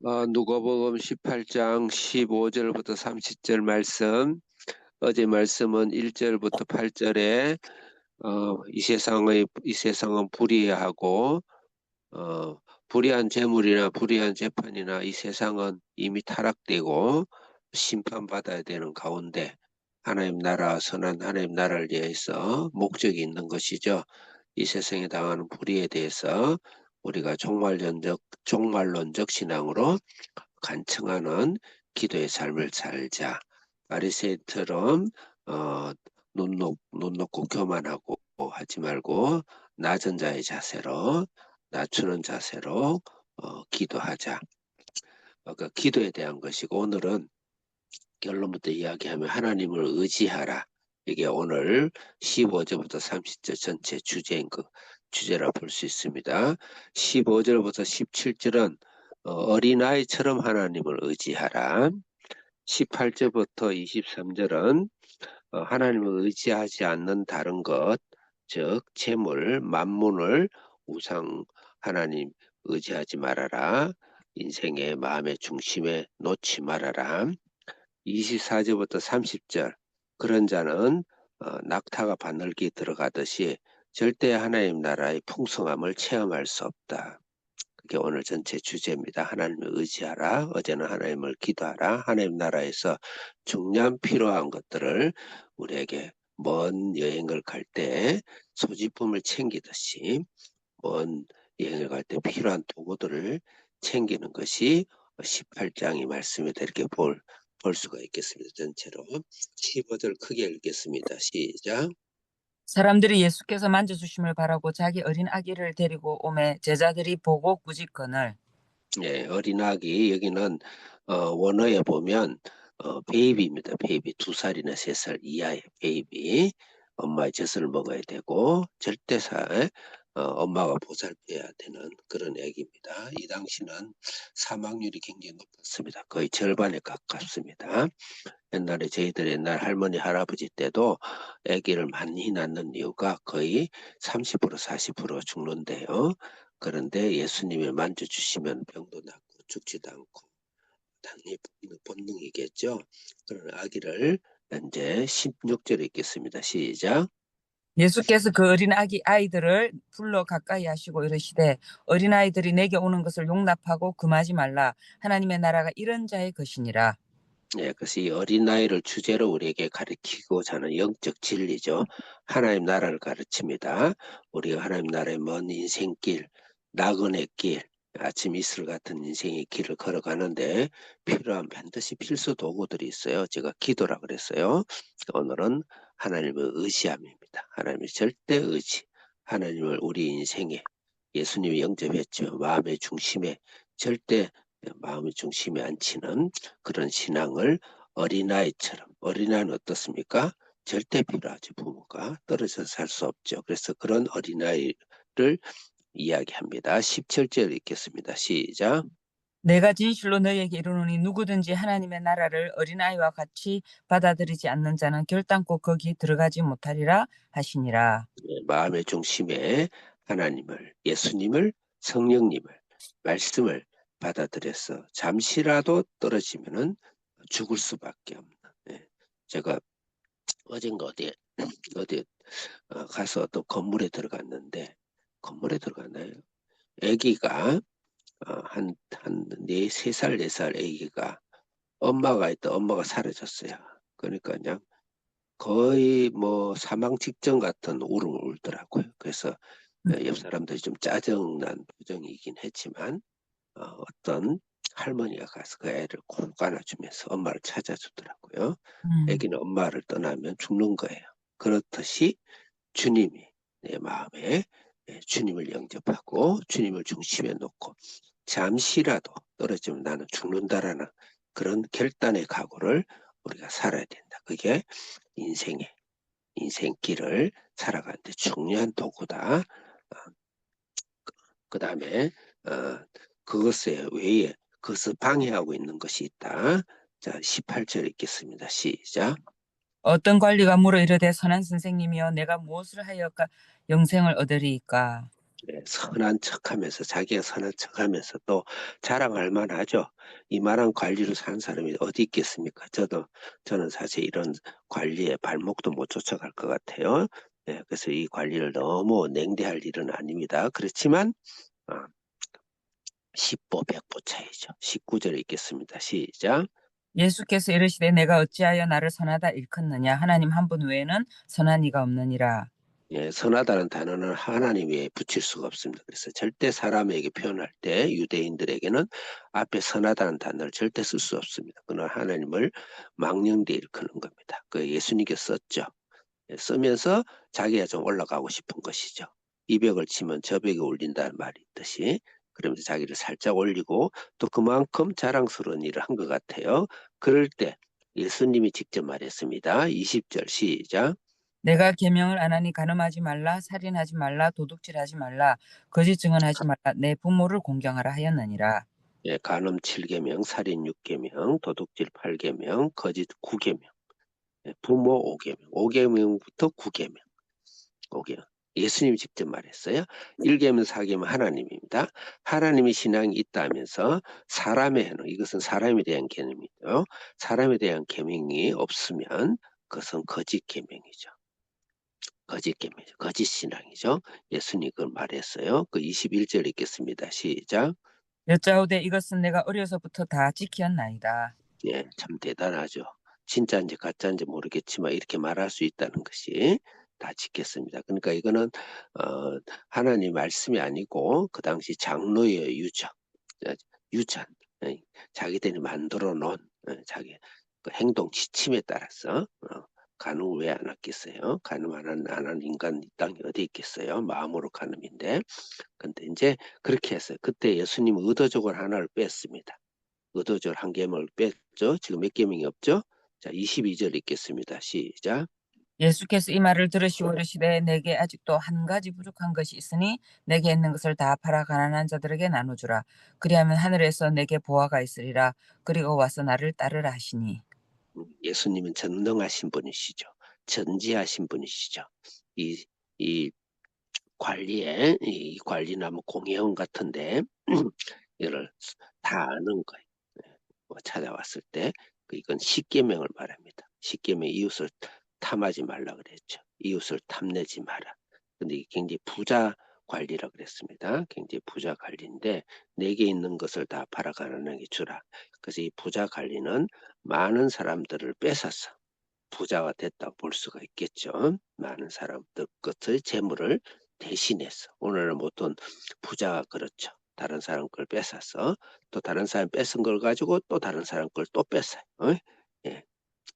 누가복음 18장 15절부터 30절 말씀. 어제 말씀은 1절부터 8절에 이 세상은 불의하고 불의한 재물이나 불의한 재판이나 이 세상은 이미 타락되고 심판받아야 되는 가운데 하나님 나라, 선한 하나님 나라를 위해서 목적이 있는 것이죠. 이 세상에 당하는 불의에 대해서 우리가 종말론적 신앙으로 간청하는 기도의 삶을 살자. 바리새인처럼 어, 눈 높고 교만하고 하지 말고 낮은 자의 자세로 낮추는 자세로 기도하자. 그 기도에 대한 것이고 오늘은 결론부터 이야기하면 하나님을 의지하라. 이게 오늘 15절부터 30절 전체 주제인 주제라 볼 수 있습니다. 15절부터 17절은 어린아이처럼 하나님을 의지하라. 18절부터 23절은 하나님을 의지하지 않는 다른 것, 즉 재물, 만문을 우상 하나님 의지하지 말아라. 인생의 마음의 중심에 놓지 말아라. 24절부터 30절 그런 자는 낙타가 바늘기 들어가듯이 절대 하나님 나라의 풍성함을 체험할 수 없다. 그게 오늘 전체 주제입니다. 하나님을 의지하라. 어제는 하나님을 기도하라. 하나님 나라에서 중요한 필요한 것들을 우리에게 먼 여행을 갈 때 소지품을 챙기듯이 먼 여행을 갈 때 필요한 도구들을 챙기는 것이 18장의 말씀이다. 이렇게 볼 수가 있겠습니다. 전체로 15절 크게 읽겠습니다. 시작. 사람들이 예수께서 만져주심을 바라고 자기 어린 아기를 데리고 오매 제자들이 보고 꾸짖거늘. 예, 어린아기 여기는 원어에 보면 베이비입니다. 베이비 2살이나 3살 이하의 베이비. 엄마의 젖을 먹어야 되고 절대사에 엄마가 보살펴야 되는 그런 애기입니다. 이 당시는 사망률이 굉장히 높았습니다. 거의 절반에 가깝습니다. 옛날에 저희들 옛날 할머니 할아버지 때도 아기를 많이 낳는 이유가 거의 30% 40% 죽는데요. 그런데 예수님이 만져주시면 병도 낫고 죽지도 않고 당연히 본능이겠죠. 그런 아기를 이제 16절에 읽겠습니다. 시작. 예수께서 그 어린 아이들을 불러 가까이 하시고 이르시되 어린 아이들이 내게 오는 것을 용납하고 금하지 말라. 하나님의 나라가 이런 자의 것이니라. 예, 그래서 이 어린아이를 주제로 우리에게 가르치고자 하는 영적 진리죠. 하나님 나라를 가르칩니다. 우리가 하나님 나라의 먼 인생길, 나그네 길, 아침 이슬 같은 인생의 길을 걸어가는데 필요한 반드시 필수 도구들이 있어요. 제가 기도라 그랬어요. 오늘은 하나님의 의지함입니다. 하나님의 절대 의지. 하나님을 우리 인생에 예수님이 영접했죠. 마음의 중심에 절대 마음의 중심에 앉히는 그런 신앙을 어린아이처럼 어린아이는 어떻습니까? 절대 필요하죠. 부모가 떨어져서 살 수 없죠. 그래서 그런 어린아이를 이야기합니다. 17절 읽겠습니다. 시작. 내가 진실로 너희에게 이르노니 누구든지 하나님의 나라를 어린아이와 같이 받아들이지 않는 자는 결단코 거기 들어가지 못하리라 하시니라. 마음의 중심에 하나님을, 예수님을, 성령님을, 말씀을 받아들여서 잠시라도 떨어지면은 죽을 수밖에 없는. 예. 제가 어젠가 어디 가서 또 건물에 들어갔는데 건물에 들어갔나요? 아기가 한 3살, 4살 아기가 엄마가 있다 엄마가 사라졌어요. 그러니까 그냥 거의 뭐 사망 직전 같은 울음을 울더라고요. 그래서 옆 사람들이 좀 짜증난 표정이긴 했지만 어떤 할머니가 가서 그 애를 꼭 안아주면서 엄마를 찾아주더라고요. 아기는 엄마를 떠나면 죽는 거예요. 그렇듯이 주님이 내 마음에 주님을 영접하고 주님을 중심에 놓고 잠시라도 떨어지면 나는 죽는다라는 그런 결단의 각오를 우리가 살아야 된다. 그게 인생의 인생길을 살아가는데 중요한 도구다. 그 다음에 그것에 외에 그것을 방해하고 있는 것이 있다. 자, 18절 읽겠습니다. 시작. 어떤 관리가 물어 이르되 선한 선생님이여 내가 무엇을 하여까 영생을 얻으리이까. 네, 선한 척하면서 자기가 선한 척하면서 또 자랑할 만하죠. 이만한 관리를 산 사람이 어디 있겠습니까? 저는 사실 이런 관리에 발목도 못 쫓아갈 것 같아요. 네, 그래서 이 관리를 너무 냉대할 일은 아닙니다. 그렇지만 어, 십보 백보 차이죠. 19절에 있겠습니다. 시작. 예수께서 이르시되 내가 어찌하여 나를 선하다 일컫느냐 하나님 한 분 외에는 선한 이가 없느니라. 예, 선하다는 단어는 하나님 외에 붙일 수가 없습니다. 그래서 절대 사람에게 표현할 때 유대인들에게는 앞에 선하다는 단어를 절대 쓸 수 없습니다. 그는 하나님을 망령되이 일컫는 겁니다. 그 예수님께 썼죠. 예, 쓰면서 자기가 좀 올라가고 싶은 것이죠. 이 벽을 치면 저 벽에 올린다는 말이 있듯이 그러면서 자기를 살짝 올리고 또 그만큼 자랑스러운 일을 한 것 같아요. 그럴 때 예수님이 직접 말했습니다. 20절 시작. 내가 계명을 안 하니 간음하지 말라, 살인하지 말라, 도둑질하지 말라, 거짓 증언하지 말라, 내 부모를 공경하라 하였느니라. 예, 간음 7계명, 살인 6계명, 도둑질 8계명, 거짓 9계명, 예, 부모 5계명, 5계명부터 9계명, 5계명. 예수님이 직접 말했어요. 1계명, 4계명 하나님입니다. 하나님의 신앙이 있다면서 사람의 해는 이것은 사람에 대한 개념이죠. 사람에 대한 계명이 없으면 그것은 거짓 계명이죠. 거짓 계명이죠. 거짓 신앙이죠. 예수님이 그걸 말했어요. 그 21절 읽겠습니다. 시작. 여짜오되 이것은 내가 어려서부터 다 지켰나이다. 예, 참 대단하죠. 진짜인지 가짜인지 모르겠지만 이렇게 말할 수 있다는 것이 다 지켰습니다. 그러니까 이거는 하나님 말씀이 아니고 그 당시 장로의 유전, 자기들이 만들어 놓은 자기 그 행동 지침에 따라서 간음을 왜 안 했겠어요? 간음 안 하는 인간 이 땅에 어디 있겠어요? 마음으로 간음인데. 근데 이제 그렇게 했어요. 그때 예수님 의도적으로 하나를 뺐습니다. 의도적으로 한 계명을 뺐죠. 지금 몇 계명이 없죠? 자, 22절 읽겠습니다. 시작. 예수께서 이 말을 들으시고 이르시되 내게 아직도 한 가지 부족한 것이 있으니 내게 있는 것을 다 팔아 가난한 자들에게 나눠주라. 그리하면 하늘에서 내게 보화가 있으리라. 그리고 와서 나를 따르라 하시니. 예수님은 전능하신 분이시죠. 전지하신 분이시죠. 이, 이 관리에, 이 관리나 뭐 공회원 같은데, 이를 다 아는 거예요. 뭐 찾아왔을 때, 이건 십계명을 말합니다. 십계명 이웃을 탐하지 말라 그랬죠. 이웃을 탐내지 마라. 근데 이게 굉장히 부자 관리라 그랬습니다. 굉장히 부자 관리인데 내게 있는 것을 다 팔아 가난하게 주라. 그래서 이 부자 관리는 많은 사람들을 뺏어서 부자가 됐다고 볼 수가 있겠죠. 많은 사람들 것의 재물을 대신해서 오늘은 보통 부자가 그렇죠. 다른 사람 걸 뺏어서 또 다른 사람 뺏은 걸 가지고 또 다른 사람 걸 또 뺏어요. 예,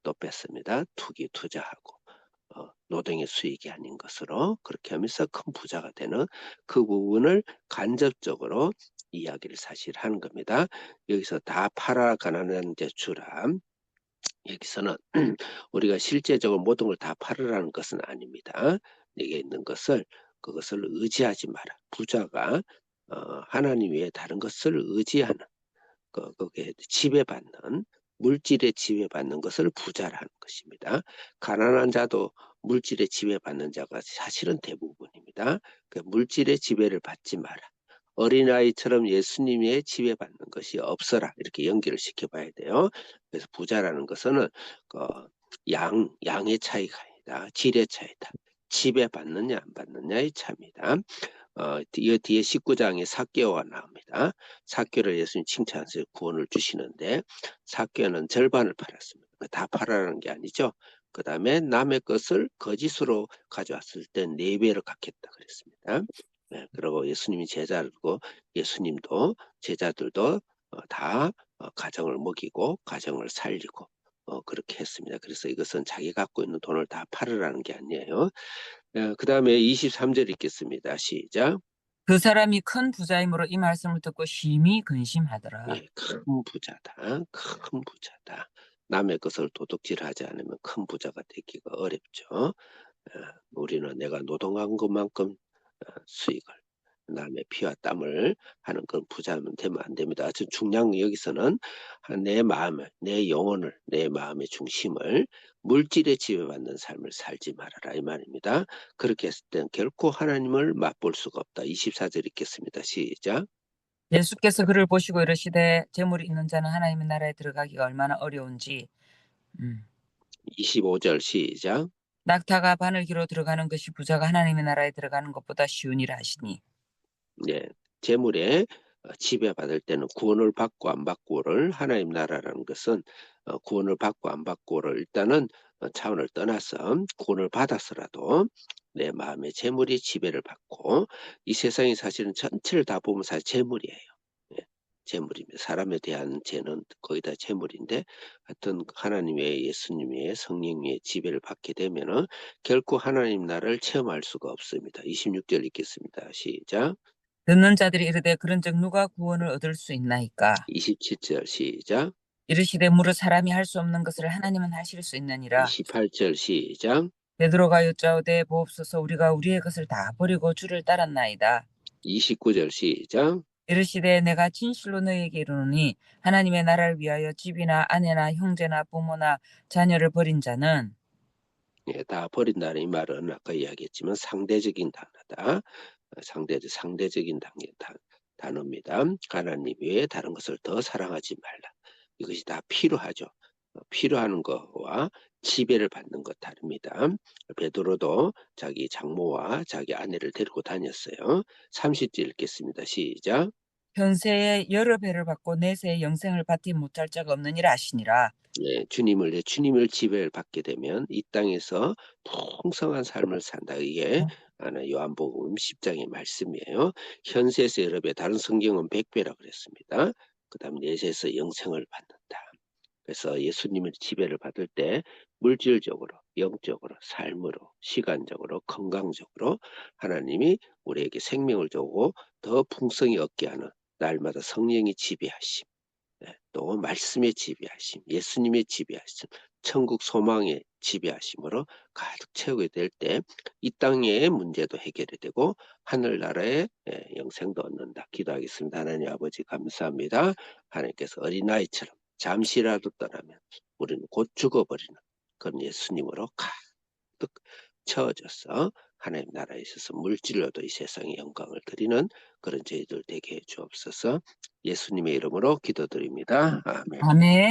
또 뺏습니다. 투기 투자하고 노동의 수익이 아닌 것으로 그렇게 하면서 큰 부자가 되는 그 부분을 간접적으로 이야기를 사실 하는 겁니다. 여기서 다 팔아 가난한 데 주라. 여기서는 우리가 실제적으로 모든 걸 다 팔으라는 것은 아닙니다. 내게 있는 것을 그것을 의지하지 마라. 부자가 하나님 외에 다른 것을 의지하는 거기에 지배받는 물질에 지배받는 것을 부자라는 것입니다. 가난한 자도 물질에 지배받는 자가 사실은 대부분입니다. 그 물질의 지배를 받지 마라. 어린아이처럼 예수님의 지배받는 것이 없어라. 이렇게 연결을 시켜봐야 돼요. 그래서 부자라는 것은 양의 차이가 아니다. 질의 차이다. 지배받느냐 안 받느냐의 차이입니다. 이 뒤에 19장에 삭개오가 나옵니다. 삭개를 예수님 칭찬해서 구원을 주시는데 삭개는 절반을 팔았습니다. 다 팔아라는 게 아니죠. 그 다음에 남의 것을 거짓으로 가져왔을 때 4배를 갚겠다 그랬습니다. 네, 그리고 예수님이 제자들고 예수님도 제자들도 다 가정을 먹이고 가정을 살리고 그렇게 했습니다. 그래서 이것은 자기 갖고 있는 돈을 다 팔으라는 게 아니에요. 그 다음에 23절 읽겠습니다. 시작. 그 사람이 큰 부자이므로 이 말씀을 듣고 심히 근심하더라. 예, 큰 부자다. 큰 부자다. 남의 것을 도둑질하지 않으면 큰 부자가 되기가 어렵죠. 우리는 내가 노동한 것만큼 수익을 남의 피와 땀을 하는 그런 부자면 되면 안 됩니다. 아주 중요한 건 여기서는 내 마음을, 내 영혼을, 내 마음의 중심을 물질에 지배받는 삶을 살지 말아라 이 말입니다. 그렇게 했을 땐 결코 하나님을 맛볼 수가 없다. 24절 읽겠습니다. 시작. 예수께서 그를 보시고 이르시되 재물이 있는 자는 하나님의 나라에 들어가기가 얼마나 어려운지 25절 시작. 낙타가 바늘기로 들어가는 것이 부자가 하나님의 나라에 들어가는 것보다 쉬우니라 하시니. 네, 재물에 지배받을 때는 구원을 받고 안 받고를 하나님 나라라는 것은 구원을 받고 안 받고를 일단은 차원을 떠나서 구원을 받아서라도 내 마음의 재물이 지배를 받고 이 세상이 사실은 전체를 다 보면 사실 재물이에요. 예, 재물입니다. 사람에 대한 죄는 거의 다 재물인데 하여튼 하나님의 예수님의 성령의 지배를 받게 되면은 결코 하나님 나라를 체험할 수가 없습니다. 26절 읽겠습니다. 시작. 듣는 자들이 이르되 그런즉 누가 구원을 얻을 수 있나이까. 27절 시작. 이르시되 무릇 사람이 할 수 없는 것을 하나님은 하실 수 있느니라. 28절 시작. 베드로가 여짜오되 보옵소서 우리가 우리의 것을 다 버리고 주를 따랐나이다. 29절 시작. 이르시되 내가 진실로 너희에게 이르노니 하나님의 나라를 위하여 집이나 아내나 형제나 부모나 자녀를 버린 자는 예, 다 버린다는 이 말은 아까 이야기했지만 상대적인 단어다. 상대적인 단어입니다. 하나님 외에 다른 것을 더 사랑하지 말라. 이것이 다 필요하죠. 필요한 것과 지배를 받는 것 다릅니다. 베드로도 자기 장모와 자기 아내를 데리고 다녔어요. 30절 읽겠습니다. 시작. 현세에 여러 배를 받고 내세에 영생을 받지 못할 자가 없느니라 하시니라. 예, 주님을 지배를 받게 되면 이 땅에서 풍성한 삶을 산다. 이게 요한복음 10장의 말씀이에요. 현세에서 여러 배, 다른 성경은 100배라고 그랬습니다. 그 다음 내세에서 영생을 받는다. 그래서 예수님의 지배를 받을 때 물질적으로, 영적으로, 삶으로, 시간적으로, 건강적으로 하나님이 우리에게 생명을 주고 더 풍성히 얻게 하는 날마다 성령이 지배하심. 또 말씀의 지배하심, 예수님의 지배하심, 천국 소망의 지배하심으로 가득 채우게 될 때 이 땅의 문제도 해결이 되고 하늘나라의 영생도 얻는다. 기도하겠습니다. 하나님 아버지 감사합니다. 하나님께서 어린아이처럼 잠시라도 떠나면 우리는 곧 죽어버리는 그런 예수님으로 가득 채워져서 하나님 나라에 있어서 물질로도 이 세상에 영광을 드리는 그런 저희들 되게 해 주옵소서. 예수님의 이름으로 기도드립니다. 아멘. 아멘.